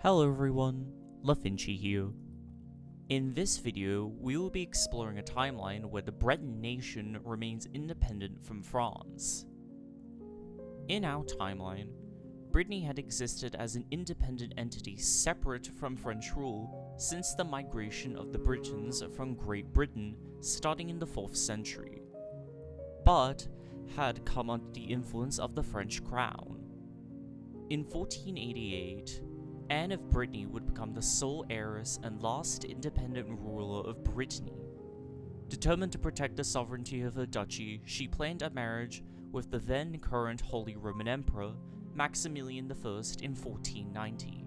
Hello everyone, LaFinchy here. In this video, we will be exploring a timeline where the Breton nation remains independent from France. In our timeline, Brittany had existed as an independent entity separate from French rule since the migration of the Britons from Great Britain starting in the 4th century, but had come under the influence of the French crown. In 1488, Anne of Brittany would become the sole heiress and last independent ruler of Brittany. Determined to protect the sovereignty of her duchy, she planned a marriage with the then current Holy Roman Emperor, Maximilian I in 1490.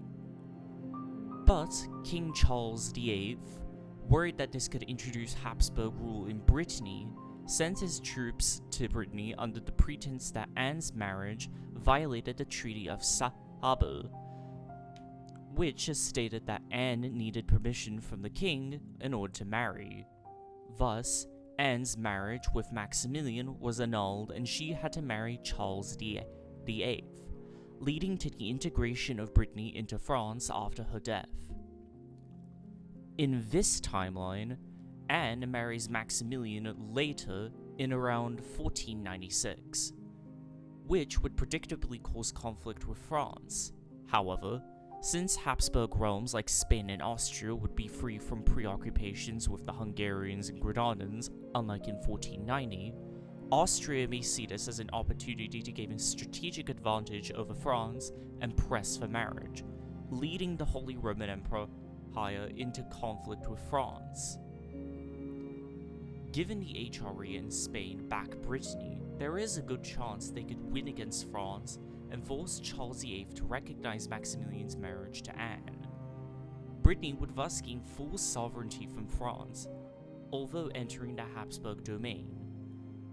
But King Charles VIII, worried that this could introduce Habsburg rule in Brittany, sent his troops to Brittany under the pretense that Anne's marriage violated the Treaty of Sable, which stated that Anne needed permission from the king in order to marry. Thus, Anne's marriage with Maximilian was annulled and she had to marry Charles VIII, leading to the integration of Brittany into France after her death. In this timeline, Anne marries Maximilian later in around 1496, which would predictably cause conflict with France. However, since Habsburg realms like Spain and Austria would be free from preoccupations with the Hungarians and Grenadins, unlike in 1490, Austria may see this as an opportunity to gain a strategic advantage over France and press for marriage, leading the Holy Roman Empire into conflict with France. Given the HRE and Spain back Brittany, there is a good chance they could win against France and forced Charles VIII to recognize Maximilian's marriage to Anne. Brittany would thus gain full sovereignty from France, although entering the Habsburg domain.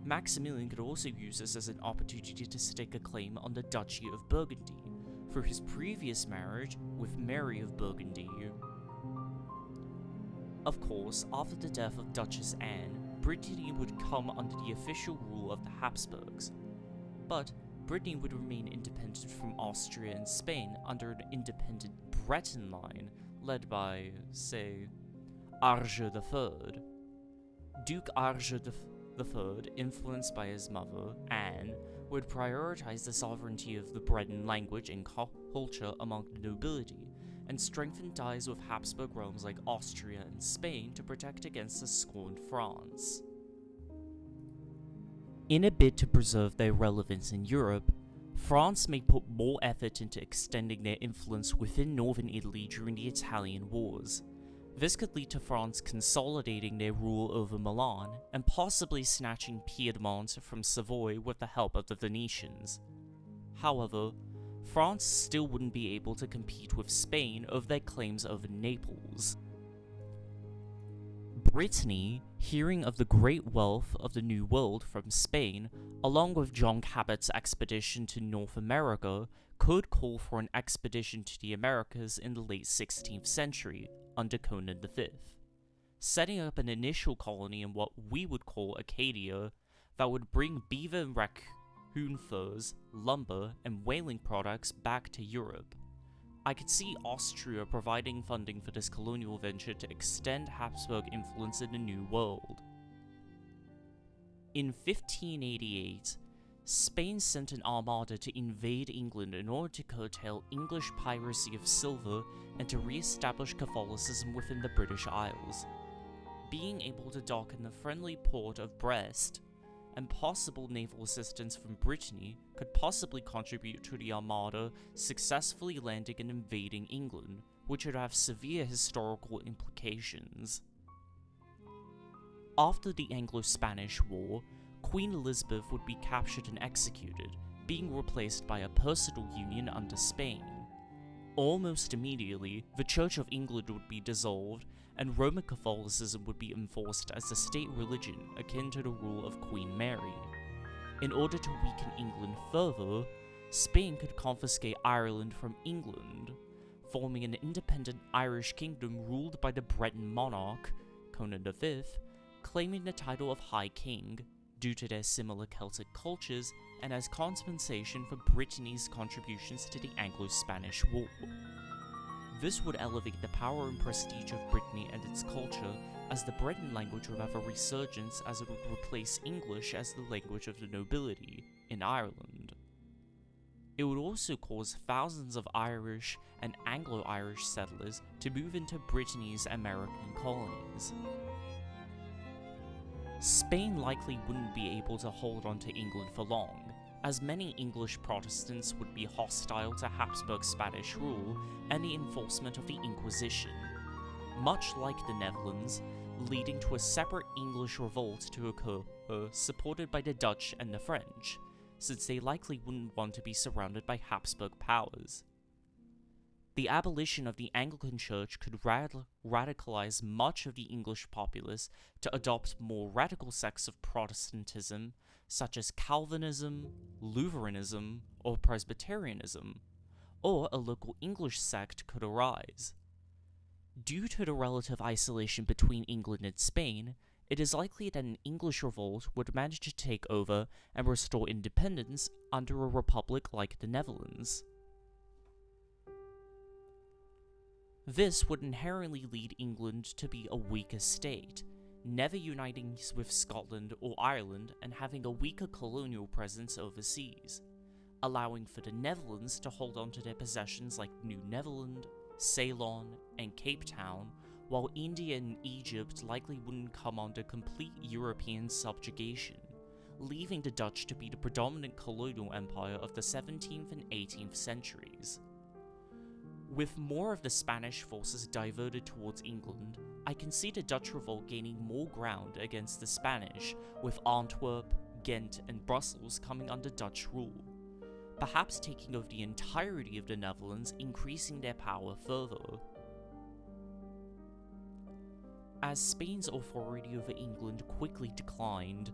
Maximilian could also use this as an opportunity to stake a claim on the Duchy of Burgundy through his previous marriage with Mary of Burgundy. Of course, after the death of Duchess Anne, Brittany would come under the official rule of the Habsburgs, but Brittany would remain independent from Austria and Spain under an independent Breton line led by, say, Arge III. Duke Arge III, influenced by his mother, Anne, would prioritize the sovereignty of the Breton language and culture among the nobility, and strengthen ties with Habsburg realms like Austria and Spain to protect against the scorned France. In a bid to preserve their relevance in Europe, France may put more effort into extending their influence within northern Italy during the Italian Wars. This could lead to France consolidating their rule over Milan and possibly snatching Piedmont from Savoy with the help of the Venetians. However, France still wouldn't be able to compete with Spain over their claims over Naples. Brittany, hearing of the great wealth of the New World from Spain, along with John Cabot's expedition to North America, could call for an expedition to the Americas in the late 16th century, under Conan V, setting up an initial colony in what we would call Acadia that would bring beaver and raccoon furs, lumber, and whaling products back to Europe. I could see Austria providing funding for this colonial venture to extend Habsburg influence in the New World. In 1588, Spain sent an armada to invade England in order to curtail English piracy of silver and to re-establish Catholicism within the British Isles. Being able to dock in the friendly port of Brest, and possible naval assistance from Brittany could possibly contribute to the Armada successfully landing and invading England, which would have severe historical implications. After the Anglo-Spanish War, Queen Elizabeth would be captured and executed, being replaced by a personal union under Spain. Almost immediately, the Church of England would be dissolved, and Roman Catholicism would be enforced as the state religion akin to the rule of Queen Mary. In order to weaken England further, Spain could confiscate Ireland from England, forming an independent Irish kingdom ruled by the Breton monarch, Conan V, claiming the title of High King due to their similar Celtic cultures and as compensation for Brittany's contributions to the Anglo-Spanish War. This would elevate the power and prestige of Brittany and its culture, as the Breton language would have a resurgence as it would replace English as the language of the nobility in Ireland. It would also cause thousands of Irish and Anglo-Irish settlers to move into Brittany's American colonies. Spain likely wouldn't be able to hold on to England for long, as many English Protestants would be hostile to Habsburg Spanish rule and the enforcement of the Inquisition, much like the Netherlands, leading to a separate English revolt to occur, supported by the Dutch and the French, since they likely wouldn't want to be surrounded by Habsburg Powers. The abolition of the Anglican Church could radicalize much of the English populace to adopt more radical sects of Protestantism, such as Calvinism, Lutheranism, or Presbyterianism, or a local English sect could arise. Due to the relative isolation between England and Spain, it is likely that an English revolt would manage to take over and restore independence under a republic like the Netherlands. This would inherently lead England to be a weaker state, never uniting with Scotland or Ireland and having a weaker colonial presence overseas, allowing for the Netherlands to hold on to their possessions like New Netherland, Ceylon, and Cape Town, while India and Egypt likely wouldn't come under complete European subjugation, leaving the Dutch to be the predominant colonial empire of the 17th and 18th centuries. With more of the Spanish forces diverted towards England, I can see the Dutch revolt gaining more ground against the Spanish, with Antwerp, Ghent, and Brussels coming under Dutch rule, perhaps taking over the entirety of the Netherlands, increasing their power further. As Spain's authority over England quickly declined,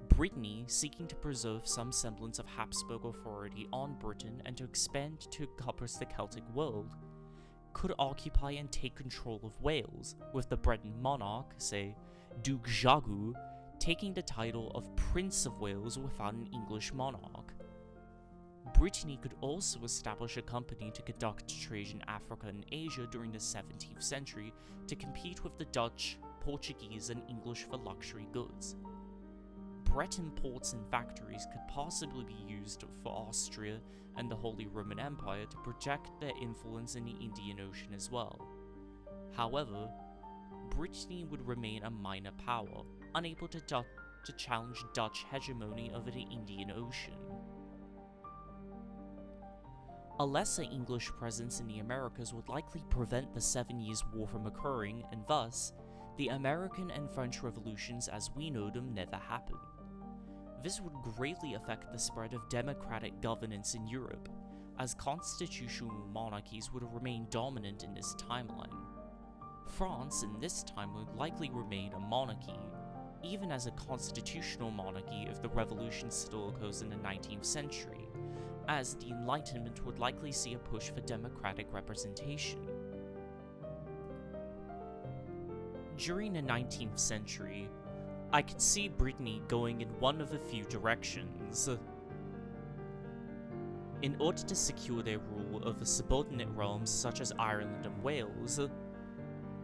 Brittany, seeking to preserve some semblance of Habsburg authority on Britain and to expand to encompass the Celtic world, could occupy and take control of Wales, with the Breton monarch, say, Duke Jagu, taking the title of Prince of Wales without an English monarch. Brittany could also establish a company to conduct trade in Africa and Asia during the 17th century to compete with the Dutch, Portuguese, and English for luxury goods. Breton ports and factories could possibly be used for Austria and the Holy Roman Empire to project their influence in the Indian Ocean as well. However, Brittany would remain a minor power, unable to challenge Dutch hegemony over the Indian Ocean. A lesser English presence in the Americas would likely prevent the 7 Years' War from occurring, and thus, the American and French revolutions as we know them never happened. This would greatly affect the spread of democratic governance in Europe, as constitutional monarchies would remain dominant in this timeline. France in this time would likely remain a monarchy, even as a constitutional monarchy if the revolution still occurs in the 19th century, as the Enlightenment would likely see a push for democratic representation. During the 19th century, I could see Brittany going in one of a few directions. In order to secure their rule over subordinate realms such as Ireland and Wales,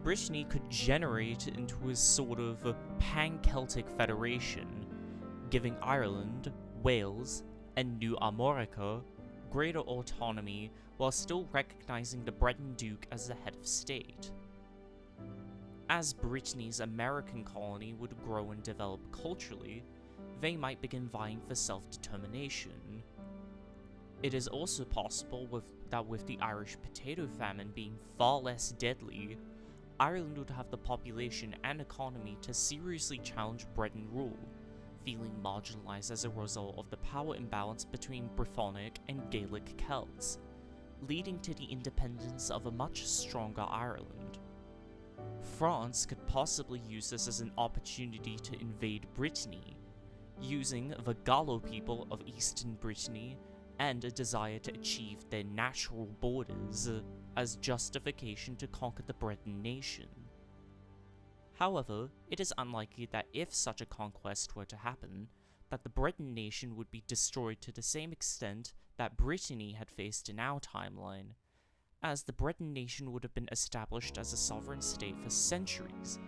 Brittany could generate into a sort of pan-Celtic federation, giving Ireland, Wales, and New Armorica greater autonomy while still recognizing the Breton Duke as the head of state. As Brittany's American colony would grow and develop culturally, they might begin vying for self-determination. It is also possible that with the Irish potato famine being far less deadly, Ireland would have the population and economy to seriously challenge Breton rule, feeling marginalized as a result of the power imbalance between Brythonic and Gaelic Celts, leading to the independence of a much stronger Ireland. France could possibly use this as an opportunity to invade Brittany, using the Gallo people of eastern Brittany and a desire to achieve their natural borders as justification to conquer the Breton nation. However, it is unlikely that if such a conquest were to happen, that the Breton nation would be destroyed to the same extent that Brittany had faced in our timeline, as the Breton nation would have been established as a sovereign state for centuries,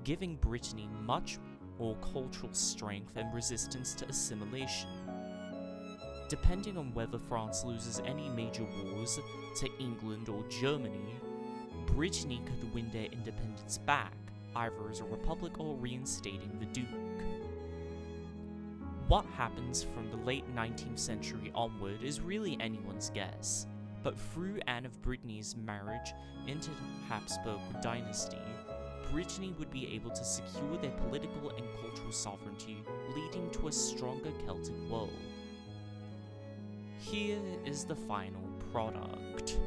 giving Brittany much more cultural strength and resistance to assimilation. Depending on whether France loses any major wars to England or Germany, Brittany could win their independence back, either as a republic or reinstating the Duke. What happens from the late 19th century onward is really anyone's guess, but through Anne of Brittany's marriage into the Habsburg dynasty, Brittany would be able to secure their political and cultural sovereignty, leading to a stronger Celtic world. Here is the final product.